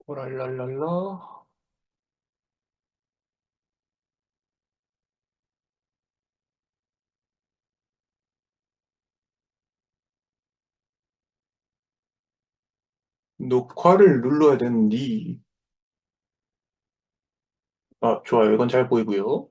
오랄랄랄라. 녹화를 눌러야 되는데. 아, 좋아요. 이건 잘 보이고요.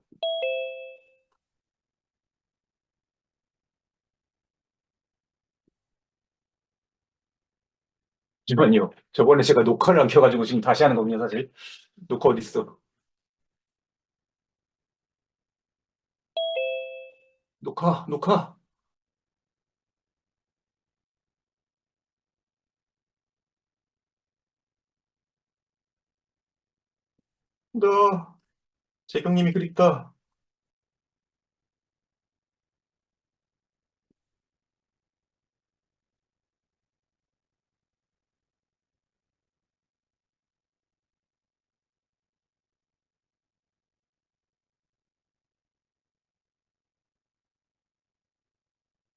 잠시만요. 저번에 제가 녹화를 안 켜가지고 지금 다시 하는 거군요, 사실. 녹화 어딨어? 녹화. 나, 재경님이 그립다.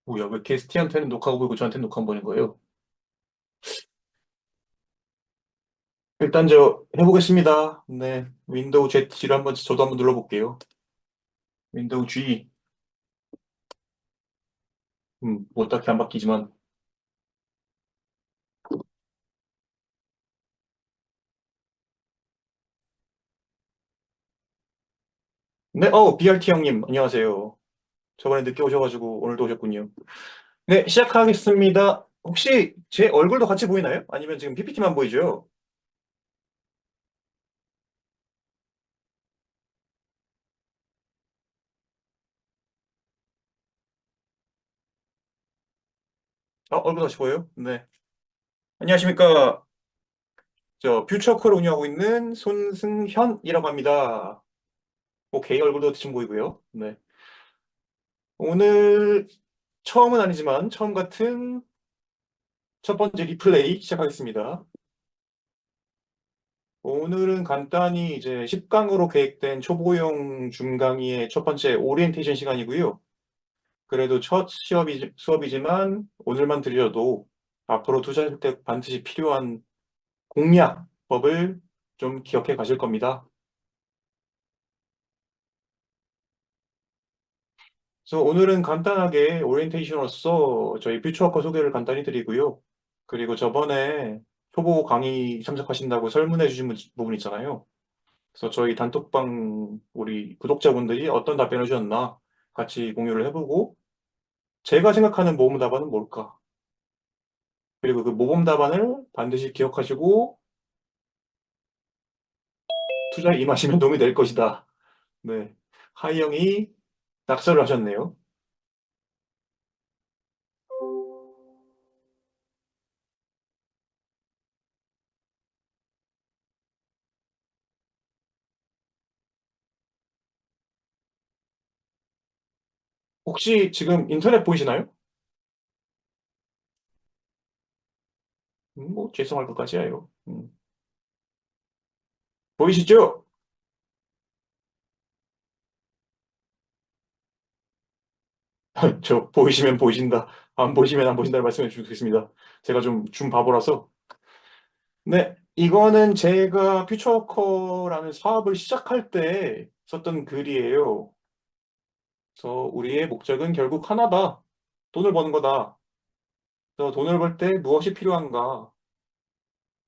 뭐야, 왜 게스트한테는 녹화가 보이고 저한테는 녹화 안 보이는 거예요? 일단 저 해보겠습니다. 네. 윈도우 Z를 한번, 저도 한번 눌러볼게요. 윈도우 G. 뭐 딱히 안 바뀌지만. 네, BRT 형님, 안녕하세요. 저번에 늦게 오셔가지고 오늘도 오셨군요. 네, 시작하겠습니다. 혹시 제 얼굴도 같이 보이나요? 아니면 지금 PPT만 보이죠? 얼굴 다시 보여요? 네. 안녕하십니까. 저 퓨처코를 운영하고 있는 손승현이라고 합니다. 오케이, 얼굴도 지금 보이고요. 네. 오늘 처음은 아니지만 처음 같은 첫 번째 리플레이 시작하겠습니다. 오늘은 간단히 이제 10강으로 계획된 초보용 중강의의 첫 번째 오리엔테이션 시간이고요. 그래도 첫 수업이지만 오늘만 들으셔도 앞으로 투자할 때 반드시 필요한 공략법을 좀 기억해 가실 겁니다. 그래서 오늘은 간단하게 오리엔테이션으로서 저희 퓨처워커 소개를 간단히 드리고요. 그리고 저번에 초보 강의 참석하신다고 설문해 주신 부분 있잖아요. 그래서 저희 단톡방 우리 구독자분들이 어떤 답변을 주셨나 같이 공유를 해보고 제가 생각하는 모범 답안은 뭘까? 그리고 그 모범 답안을 반드시 기억하시고 투자에 임하시면 도움이 될 것이다. 네. 하이 형이 낙서를 하셨네요. 혹시 지금 인터넷 보이시나요? 뭐, 죄송할 것까지예요. 보이시죠? 저, 보이시면 보이신다. 안 보이시면 안 보신다를 말씀해 주겠습니다. 제가 좀 바보라서. 네. 이거는 제가 퓨처워커라는 사업을 시작할 때 썼던 글이에요. 그래서 우리의 목적은 결국 하나다. 돈을 버는 거다. 그래서 돈을 벌 때 무엇이 필요한가?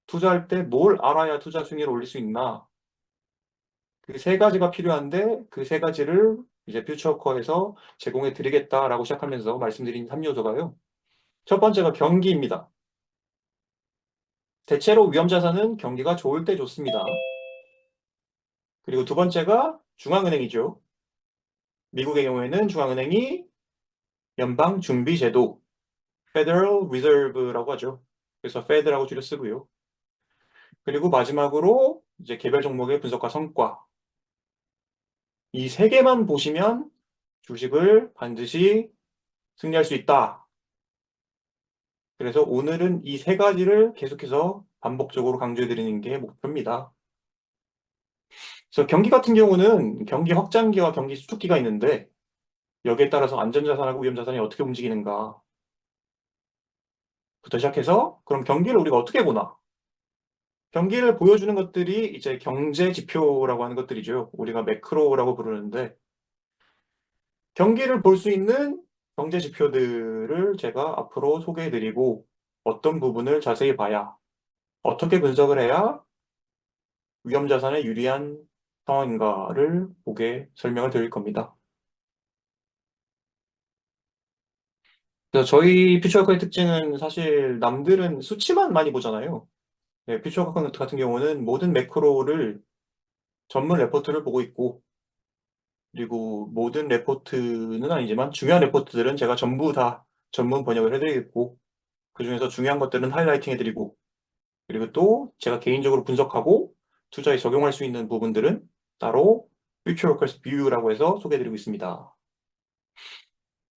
투자할 때 뭘 알아야 투자 승리를 올릴 수 있나? 그 세 가지가 필요한데 그 세 가지를 이제 퓨처커에서 제공해 드리겠다라고 시작하면서 말씀드린 3요소가요. 첫 번째가 경기입니다. 대체로 위험자산은 경기가 좋을 때 좋습니다. 그리고 두 번째가 중앙은행이죠. 미국의 경우에는 중앙은행이 연방준비제도, Federal Reserve라고 하죠. 그래서 Fed라고 줄여 쓰고요. 그리고 마지막으로 이제 개별 종목의 분석과 성과. 이 세 개만 보시면 주식을 반드시 승리할 수 있다. 그래서 오늘은 이 세 가지를 계속해서 반복적으로 강조해 드리는 게 목표입니다. 그래서 경기 같은 경우는 경기 확장기와 경기 수축기가 있는데 여기에 따라서 안전자산하고 위험자산이 어떻게 움직이는가부터 시작해서 그럼 경기를 우리가 어떻게 보나? 경기를 보여주는 것들이 이제 경제 지표라고 하는 것들이죠. 우리가 매크로라고 부르는데 경기를 볼 수 있는 경제 지표들을 제가 앞으로 소개해-드리고 어떤 부분을 자세히 봐야 어떻게 분석을 해야 위험 자산에 유리한 상황인가를 보게 설명을 드릴 겁니다. 그래서 저희 퓨처워크의 특징은 사실 남들은 수치만 많이 보잖아요. 네, 퓨처워크 같은 경우는 모든 매크로를 전문 레포트를 보고 있고 그리고 모든 레포트는 아니지만 중요한 레포트들은 제가 전부 다 전문 번역을 해드리겠고 그중에서 중요한 것들은 하이라이팅 해드리고 그리고 또 제가 개인적으로 분석하고 투자에 적용할 수 있는 부분들은 따로 Future Workers View라고 해서 소개해드리고 있습니다.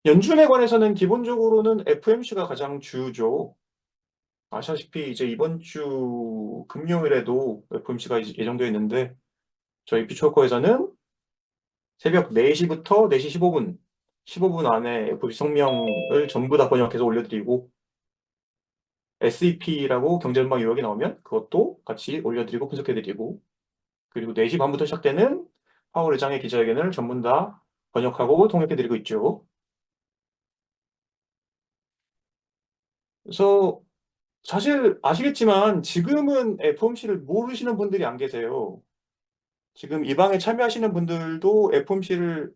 연준에 관해서는 기본적으로는 FOMC가 가장 주죠. 아시다시피 이제 이번 주 금요일에도 FOMC가 예정되어 있는데 저희 퓨처워커에서는 새벽 4시부터 4시 15분, 15분 안에 FOMC 성명을 전부 다 번역해서 올려드리고 SEP라고 경제전망 요약이 나오면 그것도 같이 올려드리고 분석해드리고 그리고 4시 반부터 시작되는 파월 의장의 기자회견을 전부 다 번역하고 통역해드리고 있죠. 그래서 사실 아시겠지만 지금은 FOMC를 모르시는 분들이 안 계세요. 지금 이 방에 참여하시는 분들도 FOMC를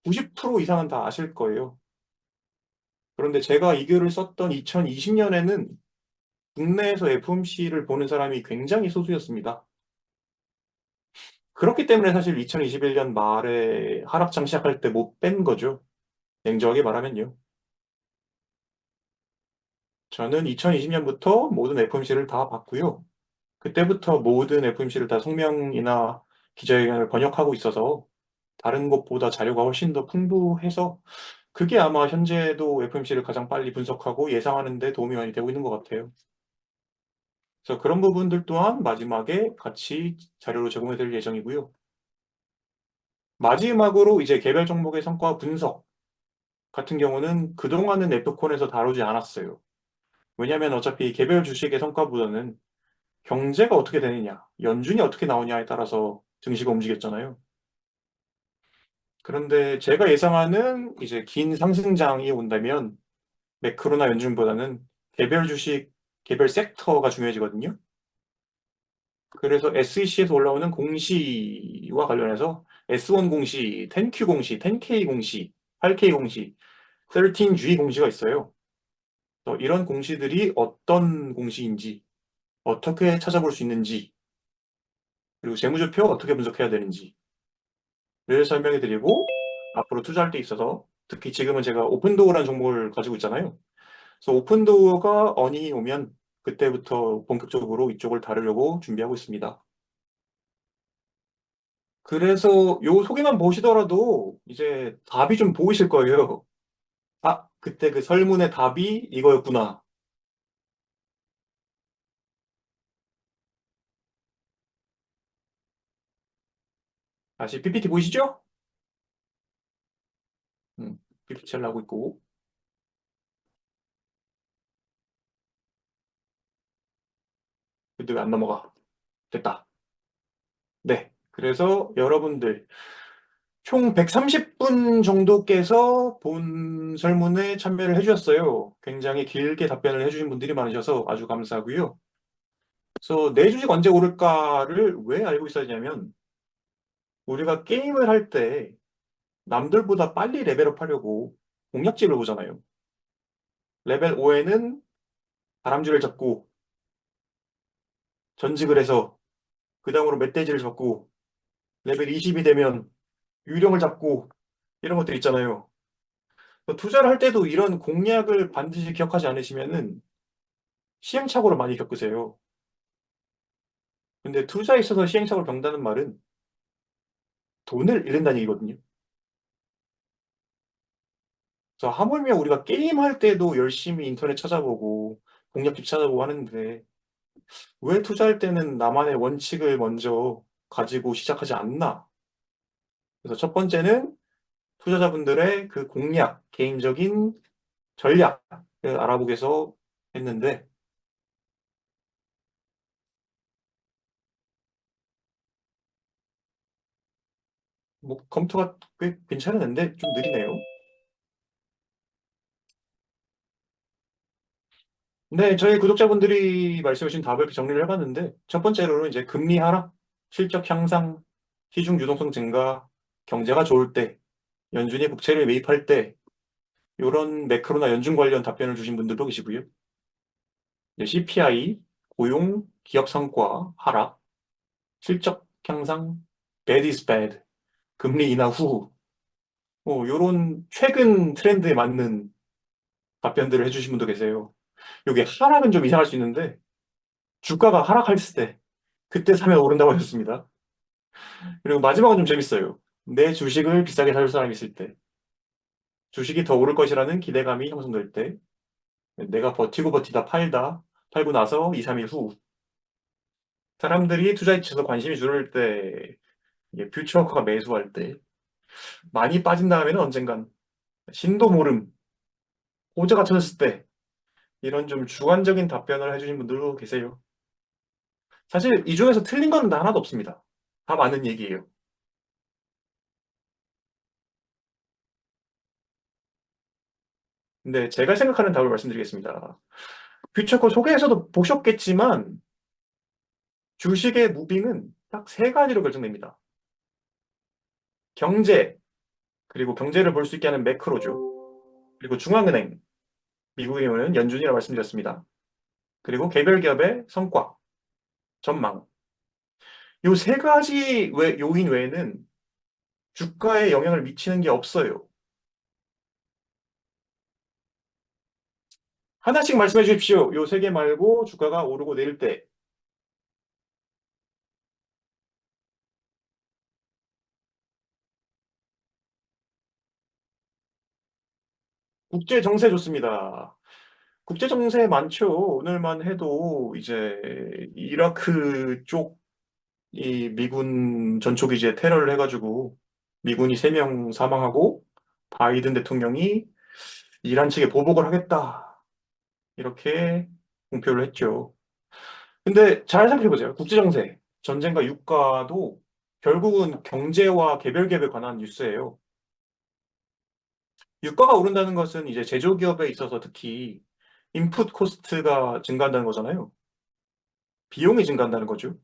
90% 이상은 다 아실 거예요. 그런데 제가 이 글을 썼던 2020년에는 국내에서 FOMC를 보는 사람이 굉장히 소수였습니다. 그렇기 때문에 사실 2021년 말에 하락장 시작할 때 못 뺀 거죠. 냉정하게 말하면요. 저는 2020년부터 모든 FOMC를 다 봤고요. 그때부터 모든 FOMC를 다 성명이나 기자회견을 번역하고 있어서 다른 것보다 자료가 훨씬 더 풍부해서 그게 아마 현재도 FOMC를 가장 빨리 분석하고 예상하는 데 도움이 많이 되고 있는 것 같아요. 그래서 그런 부분들 또한 마지막에 같이 자료로 제공해 드릴 예정이고요. 마지막으로 이제 개별 종목의 성과 분석 같은 경우는 그동안은 에프콘에서 다루지 않았어요. 왜냐하면 어차피 개별 주식의 성과보다는 경제가 어떻게 되느냐, 연준이 어떻게 나오냐에 따라서 증시가 움직였잖아요. 그런데 제가 예상하는 이제 긴 상승장이 온다면 매크로나 연준보다는 개별 주식, 개별 섹터가 중요해지거든요. 그래서 SEC에서 올라오는 공시와 관련해서 S1 공시, 10Q 공시, 10K 공시, 8K 공시, 13G 공시가 있어요. 그래서 이런 공시들이 어떤 공시인지, 어떻게 찾아볼 수 있는지, 그리고 재무제표 어떻게 분석해야 되는지를 설명해 드리고 앞으로 투자할 때 있어서 특히 지금은 제가 오픈도어라는 종목을 가지고 있잖아요. 그래서 오픈도어가 어닝이 오면 그때부터 본격적으로 이쪽을 다루려고 준비하고 있습니다. 그래서 요 소개만 보시더라도 이제 답이 좀 보이실 거예요. 아, 그때 그 설문의 답이 이거였구나. 다시 PPT 보이시죠? PPT 잘 나오고 있고. 근데 왜 안 넘어가? 됐다. 네. 그래서 여러분들 총 130분 정도께서 본 설문에 참여를 해주셨어요. 굉장히 길게 답변을 해주신 분들이 많으셔서 아주 감사하고요. 그래서 내 주식 언제 오를까를 왜 알고 있어야 되냐면 우리가 게임을 할 때 남들보다 빨리 레벨업 하려고 공략집을 보잖아요. 레벨 5에는 다람쥐를 잡고 전직을 해서 그 다음으로 멧돼지를 잡고 레벨 20이 되면 유령을 잡고 이런 것들 있잖아요. 투자를 할 때도 이런 공략을 반드시 기억하지 않으시면은 시행착오를 많이 겪으세요. 근데 투자에 있어서 시행착오를 겪는다는 말은 돈을 잃는다는 얘기거든요. 그래서 하물며 우리가 게임할 때도 열심히 인터넷 찾아보고 공략집 찾아보고 하는데 왜 투자할 때는 나만의 원칙을 먼저 가지고 시작하지 않나? 그래서 첫 번째는 투자자분들의 그 공략, 개인적인 전략을 알아보기 위해서 했는데 뭐 검토가 꽤 괜찮은데 좀 느리네요. 네, 저희 구독자분들이 말씀해 주신 답을 이렇게 정리를 해봤는데, 첫 번째로는 이제 금리 하락, 실적 향상, 시중 유동성 증가, 경제가 좋을 때, 연준이 국채를 매입할 때, 이런 매크로나 연준 관련 답변을 주신 분들도 계시고요. 이제 CPI, 고용, 기업 성과 하락, 실적 향상, bad is bad, 금리 인하 후, 뭐, 요런 최근 트렌드에 맞는 답변들을 해주신 분도 계세요. 요게 하락은 좀 이상할 수 있는데, 주가가 하락할 때, 그때 사면 오른다고 하셨습니다. 그리고 마지막은 좀 재밌어요. 내 주식을 비싸게 살 사람이 있을 때, 주식이 더 오를 것이라는 기대감이 형성될 때, 내가 버티고 버티다 팔다, 팔고 나서 2, 3일 후, 사람들이 투자에 치서 관심이 줄을 때, 이게 퓨처워커가 매수할 때, 많이 빠진 다음에는 언젠간 신도 모름, 호재가 터졌을 때, 이런 좀 주관적인 답변을 해주신 분들도 계세요. 사실 이 중에서 틀린 건 하나도 없습니다. 다 맞는 얘기예요. 근데 제가 생각하는 답을 말씀드리겠습니다. 퓨처커 소개에서도 보셨겠지만, 주식의 무빙은 딱 세 가지로 결정됩니다. 경제, 그리고 경제를 볼 수 있게 하는 매크로죠. 그리고 중앙은행, 미국의 경우는 연준이라고 말씀드렸습니다. 그리고 개별 기업의 성과, 전망. 요 세 가지 요인 외에는 주가에 영향을 미치는 게 없어요. 하나씩 말씀해 주십시오. 요 세 개 말고 주가가 오르고 내릴 때. 국제 정세 좋습니다. 국제 정세 많죠. 오늘만 해도 이제 이라크 쪽 이 미군 전초기지에 테러를 해가지고 미군이 3명 사망하고 바이든 대통령이 이란 측에 보복을 하겠다. 이렇게 공표를 했죠. 근데 잘 생각해보세요. 국제정세, 전쟁과 유가도 결국은 경제와 개별 기업에 관한 뉴스예요. 유가가 오른다는 것은 이제 제조기업에 있어서 특히 인풋 코스트가 증가한다는 거잖아요. 비용이 증가한다는 거죠.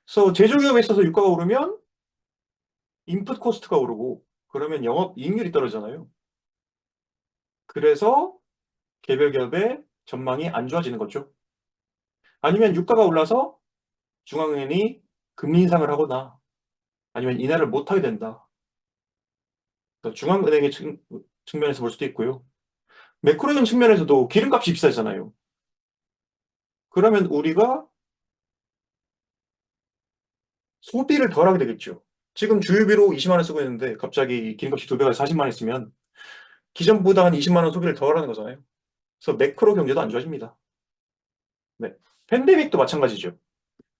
그래서 제조기업에 있어서 유가가 오르면 인풋 코스트가 오르고 그러면 영업 이익률이 떨어지잖아요. 그래서 개별 기업의 전망이 안 좋아지는 거죠. 아니면 유가가 올라서 중앙은행이 금리 인상을 하거나 아니면 인하를 못 하게 된다. 그래서 중앙은행의 측면에서 볼 수도 있고요. 매크로는 측면에서도 기름값이 비싸잖아요. 그러면 우리가 소비를 덜 하게 되겠죠. 지금 주유비로 20만 원 쓰고 있는데 갑자기 기름값이 2배가 40만 원 있으면 기존보다 한 20만 원 소비를 덜 하는 거잖아요. 그래서 매크로 경제도 안 좋아집니다. 네. 팬데믹도 마찬가지죠.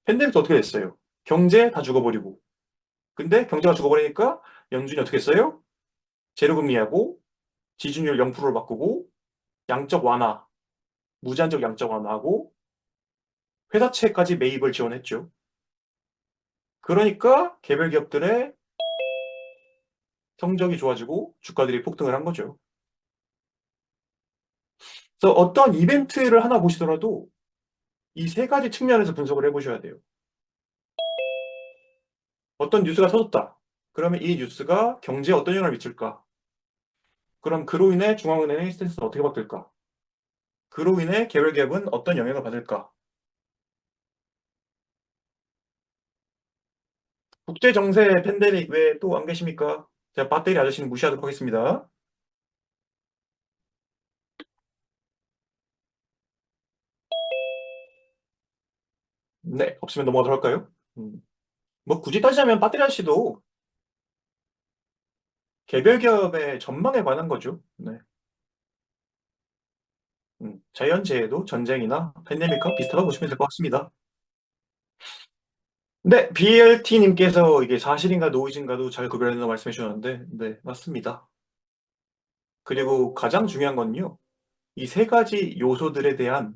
팬데믹도 어떻게 됐어요? 경제 다 죽어버리고. 근데 경제가 죽어버리니까 연준이 어떻게 했어요? 제로금리하고 지준율 0%로 바꾸고 양적 완화, 무제한적 양적 완화하고 회사채까지 매입을 지원했죠. 그러니까 개별 기업들의 성적이 좋아지고 주가들이 폭등을 한 거죠. 그래서 어떤 이벤트를 하나 보시더라도 이 세 가지 측면에서 분석을 해보셔야 돼요. 어떤 뉴스가 터졌다. 그러면 이 뉴스가 경제에 어떤 영향을 미칠까? 그럼 그로 인해 중앙은행의 스탠스는 어떻게 바뀔까? 그로 인해 개별 기업은 어떤 영향을 받을까? 국제 정세 팬데믹 왜 또 안 계십니까? 제가 배터리 아저씨는 무시하도록 하겠습니다. 네, 없으면 넘어가도록 할까요? 뭐 굳이 따지자면 배터리 아저씨도 개별 기업의 전망에 관한 거죠. 네. 자연재해도 전쟁이나 팬데믹과 비슷하다고 보시면 될 것 같습니다. 네, BLT님께서 이게 사실인가 노이즈인가도 잘 구별해서 말씀해 주셨는데, 네, 맞습니다. 그리고 가장 중요한 건요, 이 세 가지 요소들에 대한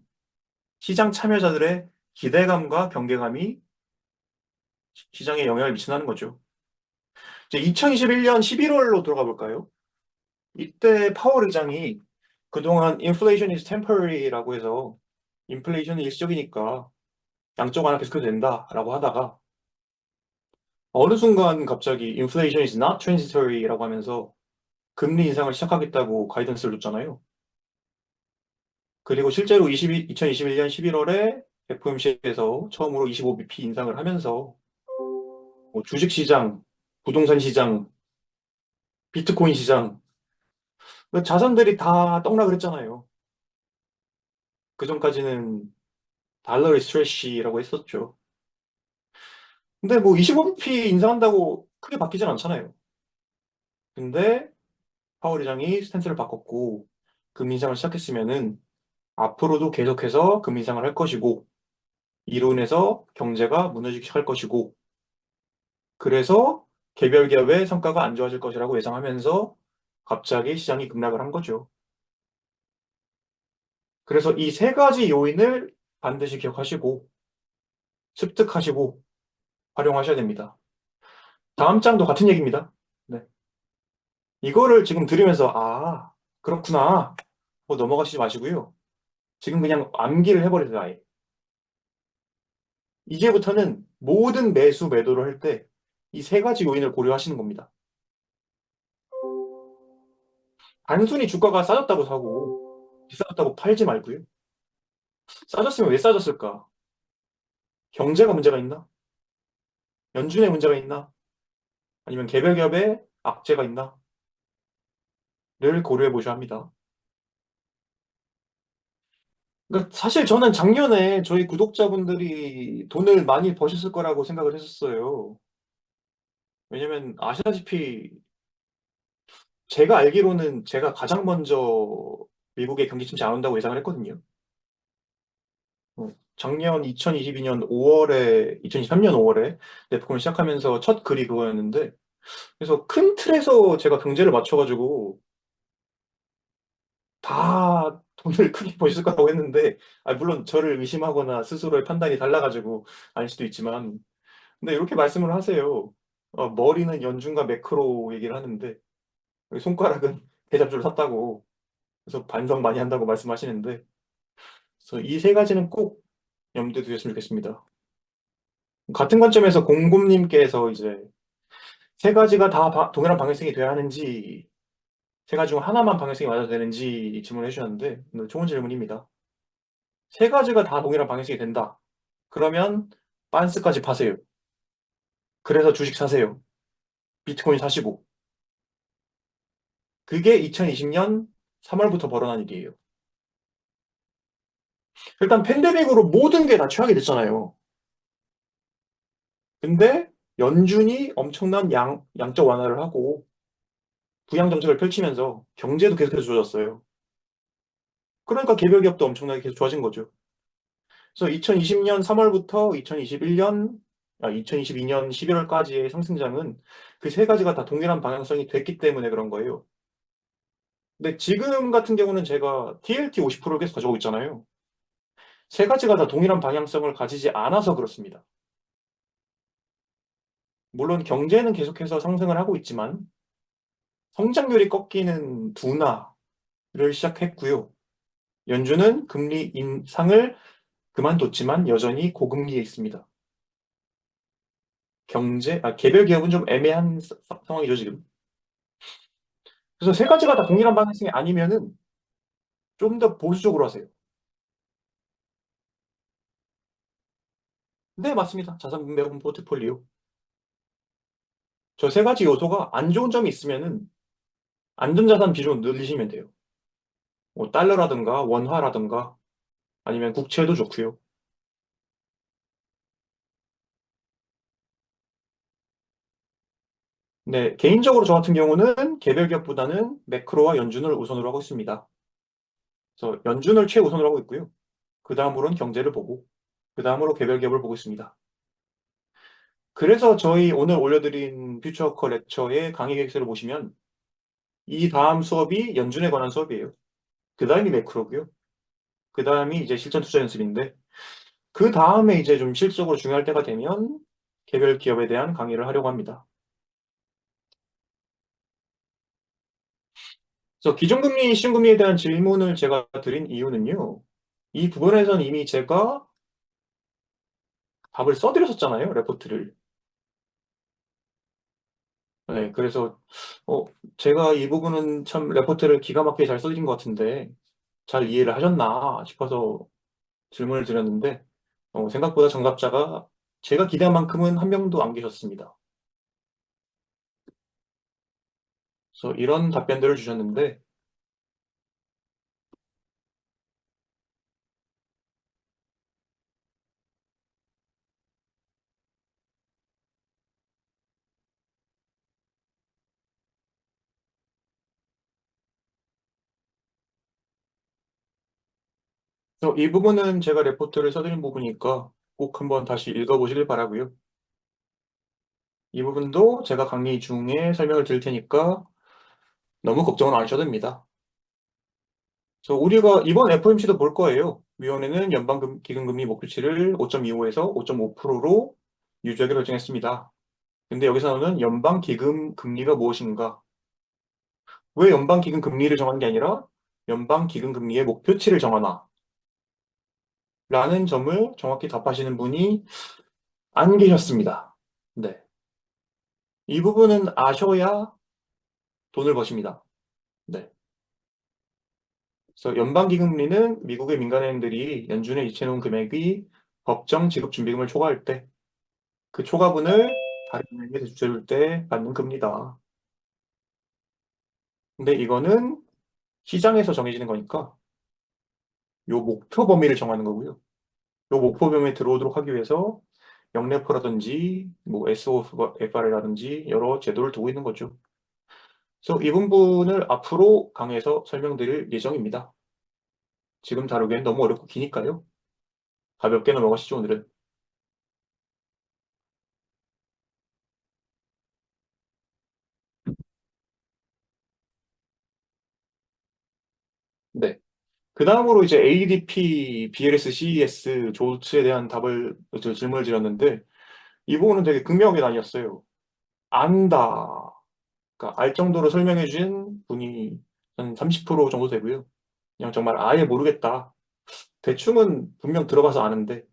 시장 참여자들의 기대감과 경계감이 시장에 영향을 미친다는 거죠. 이제 2021년 11월로 돌아가 볼까요? 이때 파월 의장이 그동안 inflation is temporary라고 해서 인플레이션은 일시적이니까 양적 완화 계속해도 된다라고 하다가 어느 순간 갑자기 inflation is not transitory라고 하면서 금리 인상을 시작하겠다고 가이던스를 줬잖아요. 그리고 실제로 2021년 11월에 FOMC에서 처음으로 25bp 인상을 하면서 뭐 주식시장, 부동산 시장, 비트코인 시장, 그 자산들이 다 떡락을 했잖아요. 그전까지는 달러 리스트레시라고 했었죠. 근데 뭐 25bp 인상한다고 크게 바뀌진 않잖아요. 근데 파월 의장이 스탠스를 바꿨고 금리 인상을 시작했으면은 앞으로도 계속해서 금리 인상을 할 것이고 이로 인해서 경제가 무너지기 시작할 것이고 그래서 개별 기업의 성과가 안 좋아질 것이라고 예상하면서 갑자기 시장이 급락을 한 거죠. 그래서 이 세 가지 요인을 반드시 기억하시고 습득하시고 활용하셔야 됩니다. 다음 장도 같은 얘기입니다. 네. 이거를 지금 들으면서 아, 그렇구나. 뭐 넘어가시지 마시고요. 지금 그냥 암기를 해버리세요, 아예. 이제부터는 모든 매수 매도를 할 때 이 세 가지 요인을 고려하시는 겁니다. 단순히 주가가 싸졌다고 사고 비싸졌다고 팔지 말고요. 싸졌으면 왜 싸졌을까? 경제가 문제가 있나? 연준에 문제가 있나? 아니면 개별 기업에 악재가 있나? 를 고려해 보셔야 합니다. 그러니까 사실 저는 작년에 저희 구독자분들이 돈을 많이 버셨을 거라고 생각을 했었어요. 왜냐면 아시다시피 제가 알기로는 제가 가장 먼저 미국의 경기 침체 안 온다고 예상을 했거든요. 작년 2022년 5월에, 2023년 5월에 넷프콘을 시작하면서 첫 글이 그거였는데, 그래서 큰 틀에서 제가 경제를 맞춰가지고 다 돈을 크게 버실 거라고 했는데, 물론 저를 의심하거나 스스로의 판단이 달라가지고 아닐 수도 있지만, 근데 이렇게 말씀을 하세요. 머리는 연준과 매크로 얘기를 하는데, 손가락은 대잡주를 샀다고, 그래서 반성 많이 한다고 말씀하시는데, 그래서 이 세 가지는 꼭 염두에 두셨으면 좋겠습니다. 같은 관점에서 공곰님께서 이제 세 가지가 다 동일한 방향성이 돼야 하는지, 세 가지 중 하나만 방향성이 맞아야 되는지 질문을 해주셨는데, 좋은 질문입니다. 세 가지가 다 동일한 방향성이 된다. 그러면 빤스까지 파세요. 그래서 주식 사세요. 비트코인 사시고. 그게 2020년 3월부터 벌어난 일이에요. 일단 팬데믹으로 모든 게 다 최악이 됐잖아요. 근데 연준이 엄청난 양적 완화를 하고 부양 정책을 펼치면서 경제도 계속해서 좋아졌어요. 그러니까 개별 기업도 엄청나게 계속 좋아진 거죠. 그래서 2020년 3월부터 2022년 11월까지의 상승장은 그 세 가지가 다 동일한 방향성이 됐기 때문에 그런 거예요. 근데 지금 같은 경우는 제가 TLT 50%를 계속 가져오고 있잖아요. 세 가지가 다 동일한 방향성을 가지지 않아서 그렇습니다. 물론 경제는 계속해서 상승을 하고 있지만 성장률이 꺾이는 둔화를 시작했고요. 연준은 금리 인상을 그만뒀지만 여전히 고금리에 있습니다. 개별 기업은 좀 애매한 상황이죠, 지금. 그래서 세 가지가 다 동일한 방향성이 아니면은 좀 더 보수적으로 하세요. 네, 맞습니다. 자산 분배금 포트폴리오. 저 세 가지 요소가 안 좋은 점이 있으면은 안전자산 비중을 늘리시면 돼요. 뭐 달러라든가 원화라든가 아니면 국채도 좋고요. 네, 개인적으로 저 같은 경우는 개별 기업보다는 매크로와 연준을 우선으로 하고 있습니다. 그래서 연준을 최우선으로 하고 있고요. 그 다음으로는 경제를 보고, 그 다음으로 개별 기업을 보고 있습니다. 그래서 저희 오늘 올려드린 퓨처커 렉처의 강의 계획서를 보시면 이 다음 수업이 연준에 관한 수업이에요. 그 다음이 매크로고요. 그 다음이 이제 실전 투자 연습인데 그 다음에 이제 좀 실질적으로 중요할 때가 되면 개별 기업에 대한 강의를 하려고 합니다. 그래서 기준금리, 시중금리에 대한 질문을 제가 드린 이유는요. 이 부분에선 이미 제가 답을 써드렸었잖아요, 레포트를. 네, 그래서 어, 제가 이 부분은 참 레포트를 기가 막히게 잘 써드린 것 같은데 잘 이해를 하셨나 싶어서 질문을 드렸는데 생각보다 정답자가 제가 기대한 만큼은 한 명도 안 계셨습니다. 그래서 이런 답변들을 주셨는데 이 부분은 제가 레포트를 써드린 부분이니까 꼭 한번 다시 읽어보시길 바라고요. 이 부분도 제가 강의 중에 설명을 드릴 테니까 너무 걱정은 안 하셔도 됩니다. 그래서 우리가 이번 FOMC도 볼 거예요. 위원회는 기준금리 목표치를 5.25에서 5.5%로 유지하기로 결정했습니다. 근데 여기서 나오는 연방기금 금리가 무엇인가? 왜 연방기금 금리를 정한 게 아니라 연방기금 금리의 목표치를 정하나? 라는 점을 정확히 답하시는 분이 안 계셨습니다. 네. 이 부분은 아셔야 돈을 버십니다. 네. 그래서 연방기금리는 미국의 민간은행들이 연준에 이체해놓은 금액이 법정 지급준비금을 초과할 때 그 초과분을 다른 은행에 대출해줄 때 받는 금리다. 근데 이거는 시장에서 정해지는 거니까 요 목표 범위를 정하는 거고요. 요 목표 범위에 들어오도록 하기 위해서 영래포라든지 뭐 SOFR이라든지 여러 제도를 두고 있는 거죠. 그래서 이 부분을 앞으로 강의에서 설명드릴 예정입니다. 지금 다루기엔 너무 어렵고 기니까요. 가볍게 넘어가시죠, 오늘은. 네. 그 다음으로 이제 ADP, BLS, CES, 조츠에 대한 질문을 드렸는데, 이 부분은 되게 극명하게 나뉘었어요. 안다. 그러니까 알 정도로 설명해 준 분이 한 30% 정도 되고요. 그냥 정말 아예 모르겠다. 대충은 분명 들어봐서 아는데,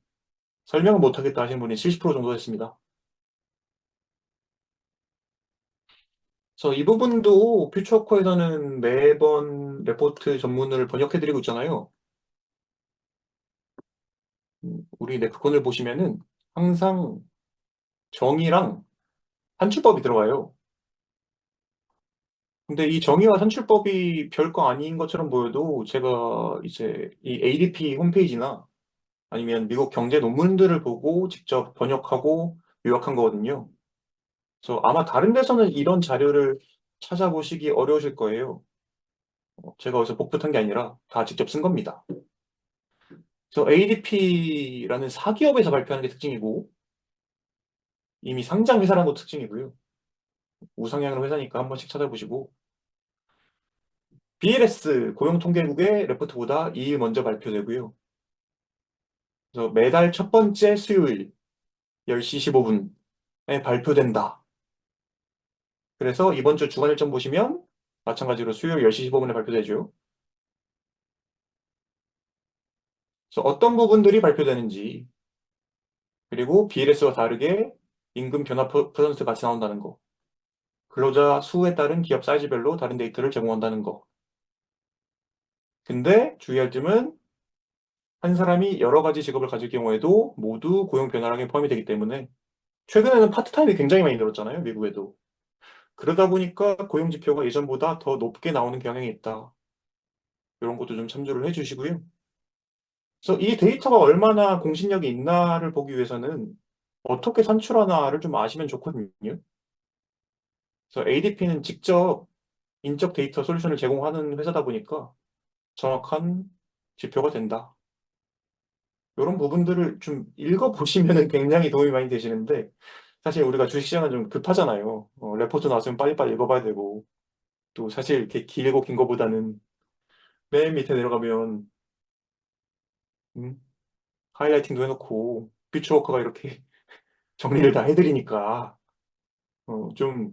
설명은 못하겠다 하시는 분이 70% 정도 됐습니다. 그래서 이 부분도 퓨처코에서는 매번 레포트 전문을 번역해드리고 있잖아요. 우리 네프콘을 보시면은 항상 정의랑 산출법이 들어가요. 근데 이 정의와 산출법이 별거 아닌 것처럼 보여도 제가 이제 이 ADP 홈페이지나 아니면 미국 경제 논문들을 보고 직접 번역하고 요약한 거거든요. 그래서 아마 다른 데서는 이런 자료를 찾아보시기 어려우실 거예요. 제가 어디서 복붙한 게 아니라 다 직접 쓴 겁니다. 그래서 ADP라는 사기업에서 발표하는 게 특징이고 이미 상장 회사라는 것도 특징이고요. 우상향하는 회사니까 한 번씩 찾아보시고 BLS 고용통계국의 레포트보다 이 먼저 발표되고요. 그래서 매달 첫 번째 수요일 10시 15분에 발표된다. 그래서 이번 주 주간 일정 보시면 마찬가지로 수요일 10시 15분에 발표되죠. 그래서 어떤 부분들이 발표되는지 그리고 BLS와 다르게 임금 변화 퍼센트 같이 나온다는 거. 근로자 수에 따른 기업 사이즈별로 다른 데이터를 제공한다는 거. 근데 주의할 점은 한 사람이 여러 가지 직업을 가질 경우에도 모두 고용 변화량에 포함이 되기 때문에 최근에는 파트타임이 굉장히 많이 늘었잖아요, 미국에도. 그러다 보니까 고용 지표가 예전보다 더 높게 나오는 경향이 있다. 이런 것도 좀 참조를 해주시고요. 그래서 이 데이터가 얼마나 공신력이 있나를 보기 위해서는 어떻게 산출하나를 좀 아시면 좋거든요. 그래서 ADP는 직접 인적 데이터 솔루션을 제공하는 회사다 보니까 정확한 지표가 된다. 이런 부분들을 좀 읽어보시면 굉장히 도움이 많이 되시는데 사실 우리가 주식시장은 좀 급하잖아요. 레포트 나왔으면 빨리빨리 읽어봐야 되고 또 사실 이렇게 길고 긴 거보다는 맨 밑에 내려가면 음, 하이라이팅도 해놓고 퓨처워커가 이렇게 정리를 다 해드리니까 좀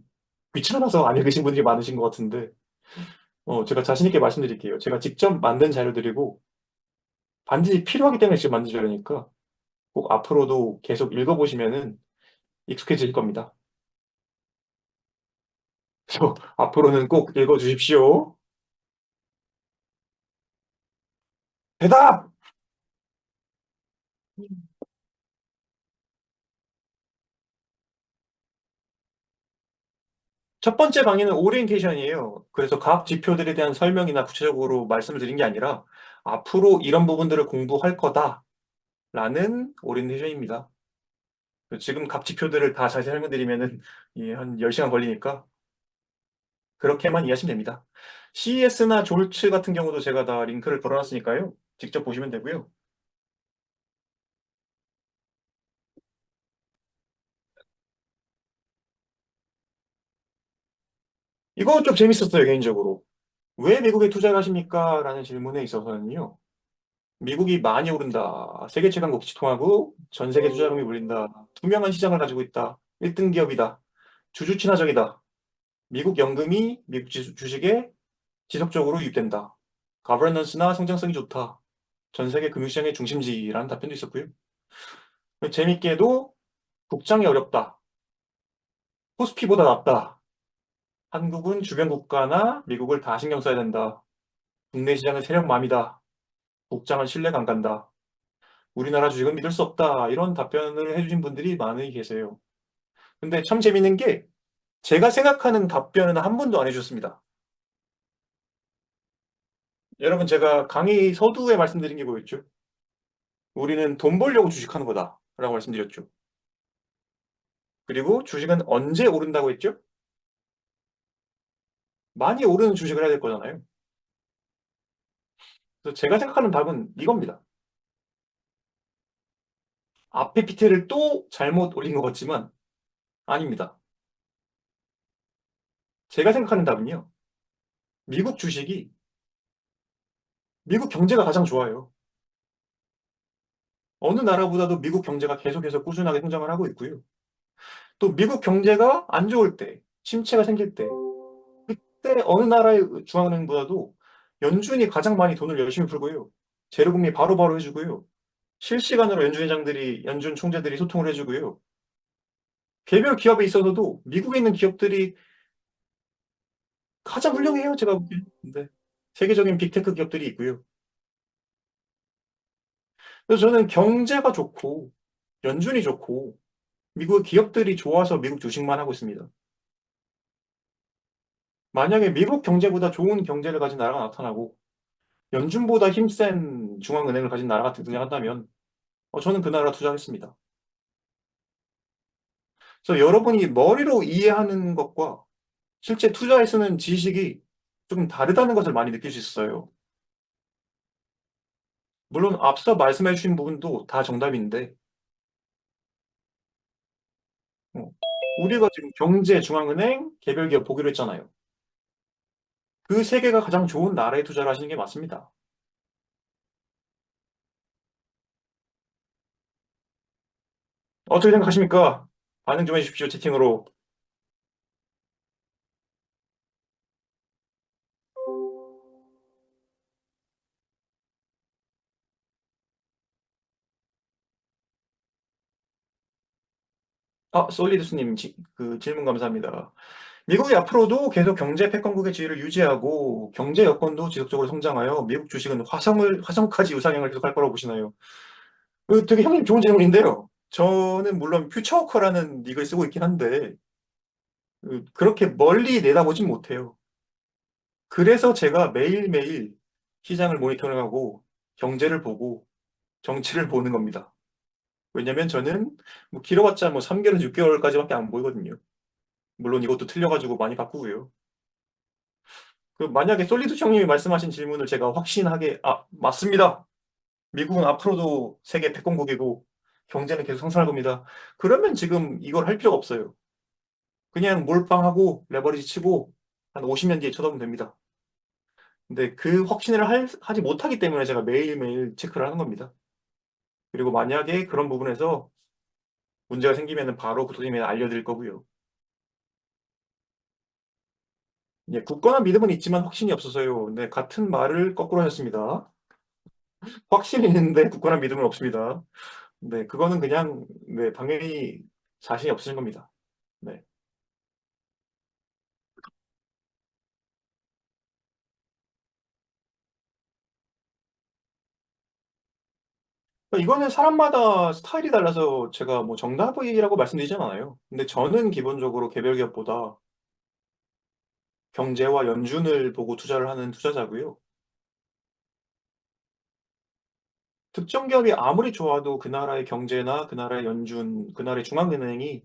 귀찮아서 안 읽으신 분들이 많으신 것 같은데 제가 자신 있게 말씀드릴게요. 제가 직접 만든 자료들이고 반드시 필요하기 때문에 지금 만든 자료니까 꼭 앞으로도 계속 읽어보시면은 익숙해질 겁니다. 그래서 앞으로는 꼭 읽어주십시오. 대답! 첫 번째 강의는 오리엔테이션이에요. 그래서 각 지표들에 대한 설명이나 구체적으로 말씀을 드린 게 아니라 앞으로 이런 부분들을 공부할 거다라는 오리엔테이션입니다. 지금 각 지표들을 다 자세히 설명드리면은 한 10시간 걸리니까 그렇게만 이해하시면 됩니다. CES나 졸츠 같은 경우도 제가 다 링크를 걸어놨으니까요. 직접 보시면 되고요. 이거 좀 재밌었어요, 개인적으로. 왜 미국에 투자를 하십니까? 라는 질문에 있어서는요. 미국이 많이 오른다. 세계 최강 국지통화국, 전 세계 투자금이 몰린다. 투명한 시장을 가지고 있다. 1등 기업이다. 주주 친화적이다. 미국 연금이 미국 주식에 지속적으로 유입된다. 가버넌스나 성장성이 좋다. 전 세계 금융시장의 중심지라는 답변도 있었고요. 재밌게도 국장이 어렵다. 코스피보다 낫다. 한국은 주변 국가나 미국을 다 신경 써야 된다. 국내 시장은 세력맘이다. 국장은 신뢰가 안 간다. 우리나라 주식은 믿을 수 없다. 이런 답변을 해주신 분들이 많이 계세요. 근데 참 재밌는 게 제가 생각하는 답변은 한 번도 안 해주셨습니다. 여러분 제가 강의 서두에 말씀드린 게 뭐였죠? 우리는 돈 벌려고 주식하는 거다. 라고 말씀드렸죠. 그리고 주식은 언제 오른다고 했죠? 많이 오르는 주식을 해야 될 거잖아요. 그래서 제가 생각하는 답은 이겁니다. 앞에 PT를 또 잘못 올린 것 같지만 아닙니다. 제가 생각하는 답은요. 미국 주식이 미국 경제가 가장 좋아요. 어느 나라보다도 미국 경제가 계속해서 꾸준하게 성장을 하고 있고요. 또 미국 경제가 안 좋을 때, 침체가 생길 때, 그때 어느 나라의 중앙은행보다도 연준이 가장 많이 돈을 열심히 풀고요. 재료금리 바로바로 해주고요. 실시간으로 연준 총재들이 소통을 해주고요. 개별 기업에 있어서도 미국에 있는 기업들이 가장 훌륭해요, 제가 보기엔. 네. 세계적인 빅테크 기업들이 있고요. 그래서 저는 경제가 좋고, 연준이 좋고, 미국 기업들이 좋아서 미국 주식만 하고 있습니다. 만약에 미국 경제보다 좋은 경제를 가진 나라가 나타나고, 연준보다 힘센 중앙은행을 가진 나라가 등장한다면, 저는 그 나라 투자하겠습니다. 그래서 여러분이 머리로 이해하는 것과 실제 투자에 쓰는 지식이 조금 다르다는 것을 많이 느낄 수 있어요. 물론 앞서 말씀해 주신 부분도 다 정답인데, 어, 우리가 지금 경제, 중앙은행, 개별 기업 보기로 했잖아요. 그 세 개가 가장 좋은 나라에 투자를 하시는 게 맞습니다. 어떻게 생각하십니까? 반응 좀 해주십시오, 채팅으로. 솔리드스님 그 질문 감사합니다. 미국이 앞으로도 계속 경제 패권국의 지위를 유지하고 경제 여건도 지속적으로 성장하여 미국 주식은 화성까지 우상향을 계속할 거라고 보시나요? 되게 형님 좋은 질문인데요. 저는 물론 퓨처워커라는 닉을 쓰고 있긴 한데 그렇게 멀리 내다보진 못해요. 그래서 제가 매일매일 시장을 모니터링하고 경제를 보고 정치를 보는 겁니다. 왜냐면 저는 뭐 길어봤자 뭐 3개월에서 6개월까지밖에 안 보이거든요. 물론 이것도 틀려가지고 많이 바꾸고요. 만약에 솔리드 형님이 말씀하신 질문을 제가 확신하게, 맞습니다. 미국은 앞으로도 세계 패권국이고 경제는 계속 성장할 겁니다. 그러면 지금 이걸 할 필요가 없어요. 그냥 몰빵하고 레버리지 치고 한 50년 뒤에 쳐다보면 됩니다. 근데 그 확신을 하지 못하기 때문에 제가 매일매일 체크를 하는 겁니다. 그리고 만약에 그런 부분에서 문제가 생기면 바로 구독자님에 알려드릴 거고요. 예, 굳건한 믿음은 있지만 확신이 없어서요. 네, 같은 말을 거꾸로 하셨습니다. 확신이 있는데 굳건한 믿음은 없습니다. 네, 그거는 그냥, 네, 당연히 자신이 없으신 겁니다. 네. 이거는 사람마다 스타일이 달라서 제가 뭐 정답이라고 말씀드리진 않아요. 근데 저는 기본적으로 개별 기업보다 경제와 연준을 보고 투자를 하는 투자자고요. 특정 기업이 아무리 좋아도 그 나라의 경제나 그 나라의 연준, 그 나라의 중앙은행이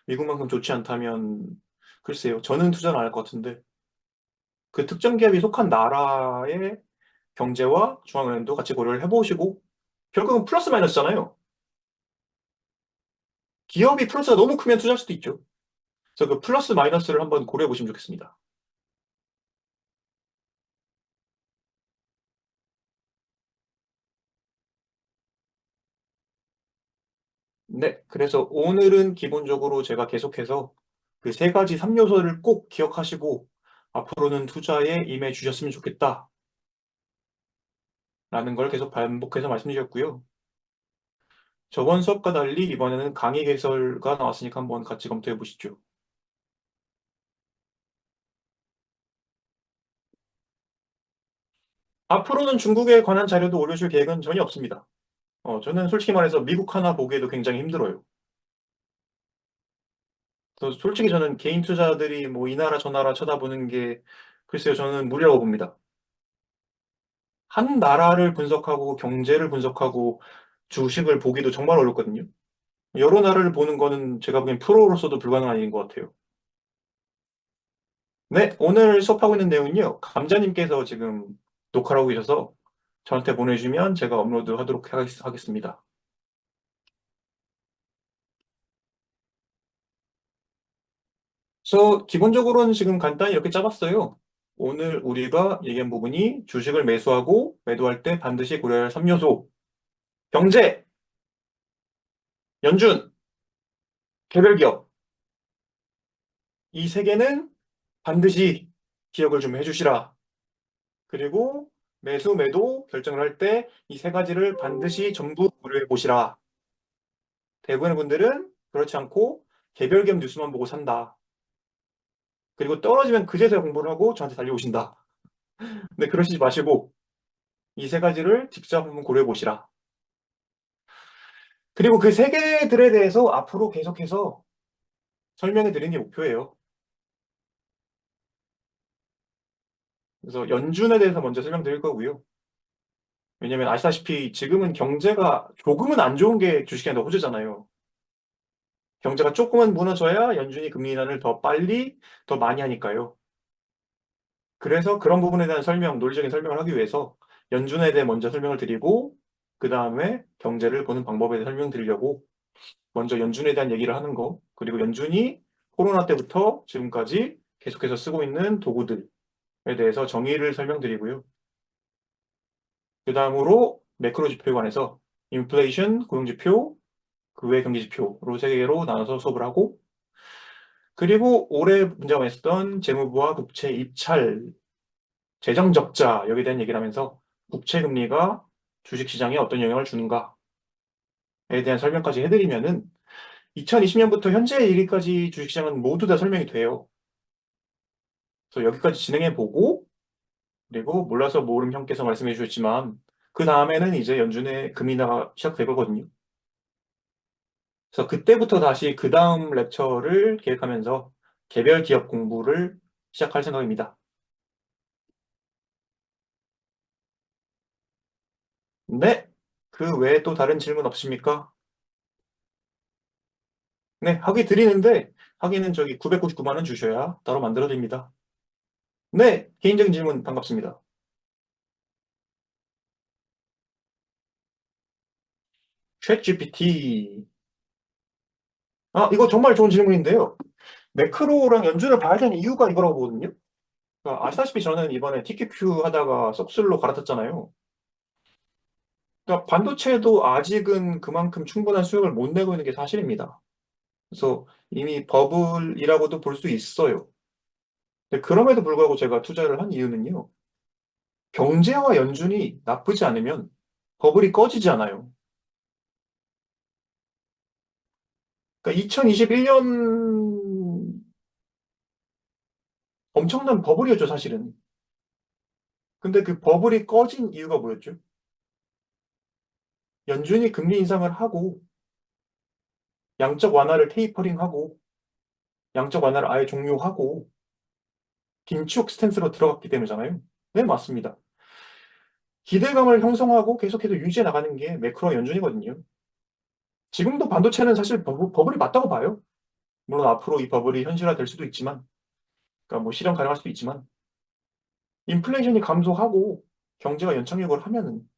미국만큼 좋지 않다면 글쎄요. 저는 투자를 안 할 것 같은데 그 특정 기업이 속한 나라의 경제와 중앙은행도 같이 고려를 해보시고 결국은 플러스 마이너스잖아요. 기업이 플러스가 너무 크면 투자할 수도 있죠. 그래서 그 플러스 마이너스를 한번 고려해 보시면 좋겠습니다. 네. 그래서 오늘은 기본적으로 제가 계속해서 그 세 가지 3 요소를 꼭 기억하시고 '앞으로는 투자에 임해 주셨으면 좋겠다.'라는 걸 계속 반복해서 말씀드렸고요. 저번 수업과 달리 이번에는 강의 개설가 나왔으니까 한번 같이 검토해 보시죠. 앞으로는 중국에 관한 자료도 올려줄 계획은 전혀 없습니다. 저는 솔직히 말해서 미국 하나 보기에도 굉장히 힘들어요. 그래서 솔직히 저는 개인 투자들이 뭐 이 나라 저 나라 쳐다보는 게 글쎄요 저는 무리라고 봅니다. 한 나라를 분석하고 경제를 분석하고 주식을 보기도 정말 어렵거든요. 여러 나라를 보는 거는 제가 보기엔 프로로서도 불가능한 일인 것 같아요. 네. 오늘 수업하고 있는 내용은요. 감자님께서 지금 녹화를 하고 계셔서 저한테 보내주시면 제가 업로드하도록 하겠습니다. 그래서 기본적으로는 지금 간단히 이렇게 짜 봤어요. 오늘 우리가 얘기한 부분이 주식을 매수하고 매도할 때 반드시 고려해야 할 3 요소. 경제, 연준, 개별 기업. 이 세 개는 반드시 기억을 좀 해 주시라. 그리고 매수, 매도 결정을 할 때 이 세 가지를 반드시 전부 고려해 보시라. 대부분의 분들은 그렇지 않고 개별 기업 뉴스만 보고 산다. 그리고 떨어지면 그제서야 공부를 하고 저한테 달려오신다. 근데 그러시지 마시고 이 세 가지를 직접 한번 고려해 보시라. 그리고 그 세 개들에 대해서 앞으로 계속해서 설명해 드리는 게 목표예요. 그래서 연준에 대해서 먼저 설명드릴 거고요. 왜냐면 아시다시피 지금은 경제가 조금은 안 좋은 게 주식의 더 호재잖아요. 경제가 쪼끔은 무너져야 연준이 금리 인하를 더 빨리 더 많이 하니까요. 그래서 그런 부분에 대한 설명, 논리적인 설명을 하기 위해서 연준에 대해 먼저 설명을 드리고 그다음에 경제를 보는 방법에 대해 설명드리려고 먼저 연준에 대한 얘기를 하는 거, 그리고 연준이 코로나 때부터 지금까지 계속해서 쓰고 있는 도구들에 대해서 정의를 설명드리고요. 그다음으로 매크로 지표에 관해서 인플레이션, 고용 지표, 그 외 경기 지표로 세 개로 나눠서 수업을 하고 그리고 올해 문제가 많았었던 재무부와 국채 입찰, 재정 적자 여기에 대한 얘기를 하면서 국채 금리가 주식 시장에 어떤 영향을 주는가에 대한 설명까지 해 드리면은 2020 년부터 현재 이르기까지 주식 시장은 모두 다 설명이 돼요. 그래서 여기까지 진행해 보고 그리고 몰라서 모름 형께서 말씀해 주셨지만 그다음에는 이제 연준의 금리 인하가 시작될 거거든요. 그래서 그때부터 다시 그다음 렉처를 계획하면서 개별 기업 공부를 시작할 생각입니다. 네. 그 외에 또 다른 질문 없으십니까? 네. 학위 드리는데 학위는 저기 999만 원 주셔야 따로 만들어 드립니다. 네. 개인적인 질문 반갑습니다. 챗GPT. 이거 정말 좋은 질문인데요. 매크로랑 연준을 봐야 되는 이유가 이거라고 보거든요. 그러니까 아시다시피 저는 이번에 TQQ 하다가 석술로 갈아탔잖아요. 그러니까 반도체도 아직은 그만큼 충분한 수익을 못 내고 있는 게 사실입니다. 그래서 이미 버블이라고도 볼 수 있어요. 근데 그럼에도 불구하고 제가 투자를 한 이유는요. 경제와 연준이 나쁘지 않으면 버블이 꺼지지 않아요. 그러니까 2021년 엄청난 버블이었죠, 사실은. 근데 그 버블이 꺼진 이유가 뭐였죠? 연준이 금리 인상을 하고 양적 완화를 테이퍼링하고 양적 완화를 아예 종료하고 긴축 스탠스로 들어갔기 때문이잖아요. 네, 맞습니다. 기대감을 형성하고 계속해서 유지해 나가는 게 매크로 연준이거든요. 지금도 반도체는 사실 버블이 맞다고 봐요. 물론 앞으로 이 버블이 현실화될 수도 있지만, 그러니까 뭐 실현 가능할 수도 있지만, 인플레이션이 감소하고 경제가 연착륙을 하면은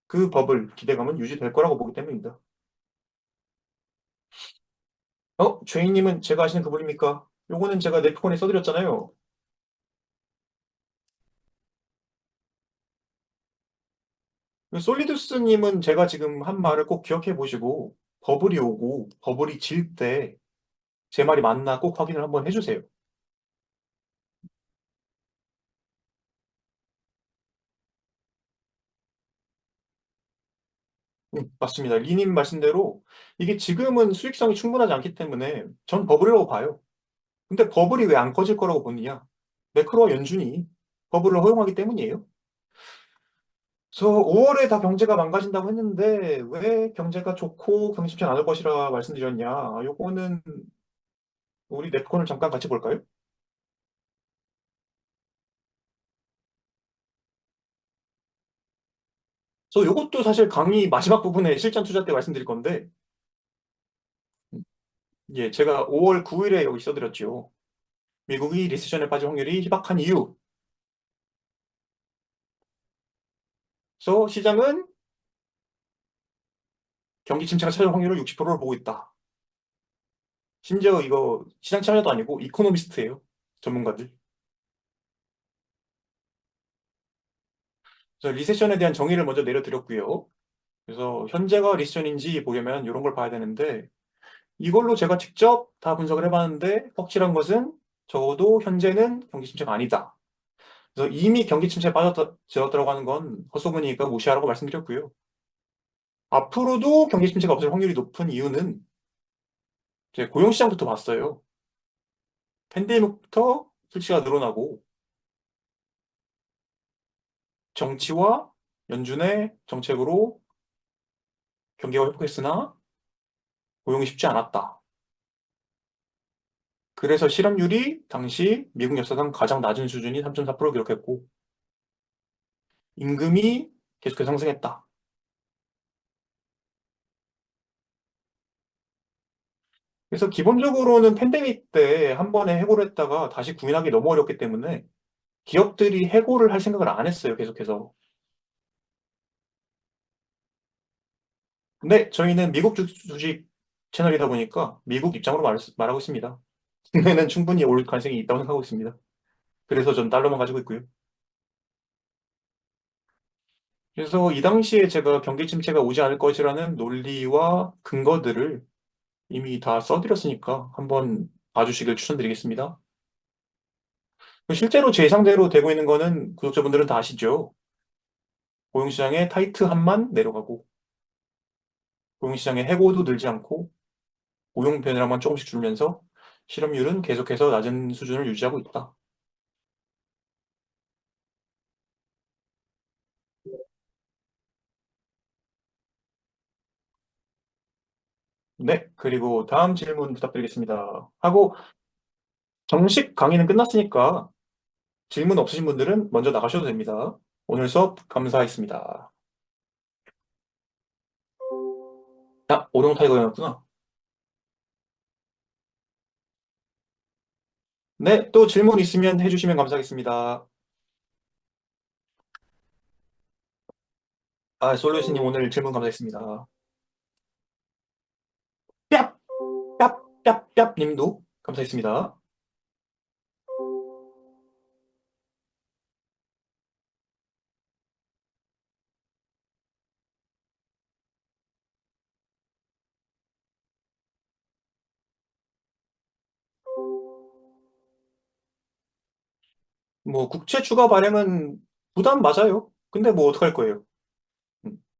그 버블 기대감은 유지될 거라고 보기 때문입니다. 죄인님은 제가 아시는 그분입니까? 요거는 제가 네프콘에 써드렸잖아요. 솔리두스님은 제가 지금 한 말을 꼭 기억해 보시고, 버블이 오고 버블이 질 때 제 말이 맞나 꼭 확인을 한번 해주세요. 맞습니다. 리님 말씀대로 이게 지금은 수익성이 충분하지 않기 때문에 전 버블이라고 봐요. 근데 버블이 왜 안 꺼질 거라고 보느냐? 매크로와 연준이 버블을 허용하기 때문이에요. 그래서 5월에 다 경제가 망가진다고 했는데 왜 경제가 좋고 경심치 않을 것이라 말씀드렸냐? 요거는 우리 네프콘을 잠깐 같이 볼까요? 그래서 요것도 사실 강의 마지막 부분에 실전 투자 때 말씀드릴 건데 예, 제가 5월 9일에 여기 써드렸죠. 미국이 리세션에 빠질 확률이 희박한 이유. 그래서 시장은 경기 침체가 찾아올 확률을 60%를 보고 있다. 심지어 이거 시장 참여도 아니고 이코노미스트예요. 전문가들. 그래서 리세션에 대한 정의를 먼저 내려드렸고요. 그래서 현재가 리세션인지 보려면 이런 걸 봐야 되는데 이걸로 제가 직접 다 분석을 해봤는데 확실한 것은 적어도 현재는 경기 침체가 아니다. 그래서 이미 경기 침체에 빠졌다고 하는 건 헛소문이니까 무시하라고 말씀드렸고요. 앞으로도 경기 침체가 없을 확률이 높은 이유는 이제 고용시장부터 봤어요. 팬데믹부터 출시가 늘어나고 정치와 연준의 정책으로 경기가 회복했으나 고용이 쉽지 않았다. 그래서 실업률이 당시 미국 역사상 가장 낮은 수준이 3.4%를 기록했고 임금이 계속해서 상승했다. 그래서 기본적으로는 팬데믹 때 한 번에 해고를 했다가 다시 구인하기 너무 어렵기 때문에 기업들이 해고를 할 생각을 안 했어요, 계속해서. 근데 저희는 미국 주식 채널이다 보니까 미국 입장으로 말하고 있습니다. 국내는 충분히 올 가능성이 있다고 생각하고 있습니다. 그래서 전 달러만 가지고 있고요. 그래서 이 당시에 제가 경기 침체가 오지 않을 것이라는 논리와 근거들을 이미 다 써드렸으니까 한번 봐주시길 추천드리겠습니다. 실제로 제 예상대로 되고 있는 거는 구독자분들은 다 아시죠? 고용시장의 타이트함만 내려가고 고용시장의 해고도 늘지 않고 고용 변화량만 조금씩 줄면서 실업률은 계속해서 낮은 수준을 유지하고 있다. 네, 그리고 다음 질문 부탁드리겠습니다. 하고 정식 강의는 끝났으니까 질문 없으신 분들은 먼저 나가셔도 됩니다. 오늘 수업 감사했습니다. 오룡 타이거였구나. 네, 또 질문 있으면 해주시면 감사하겠습니다. 솔루스님 오늘 질문 감사했습니다. 뺨! 뺨! 뺨! 뺨! 님도 감사했습니다. 뭐 국채 추가 발행은 부담 맞아요. 근데 뭐 어떡할 거예요?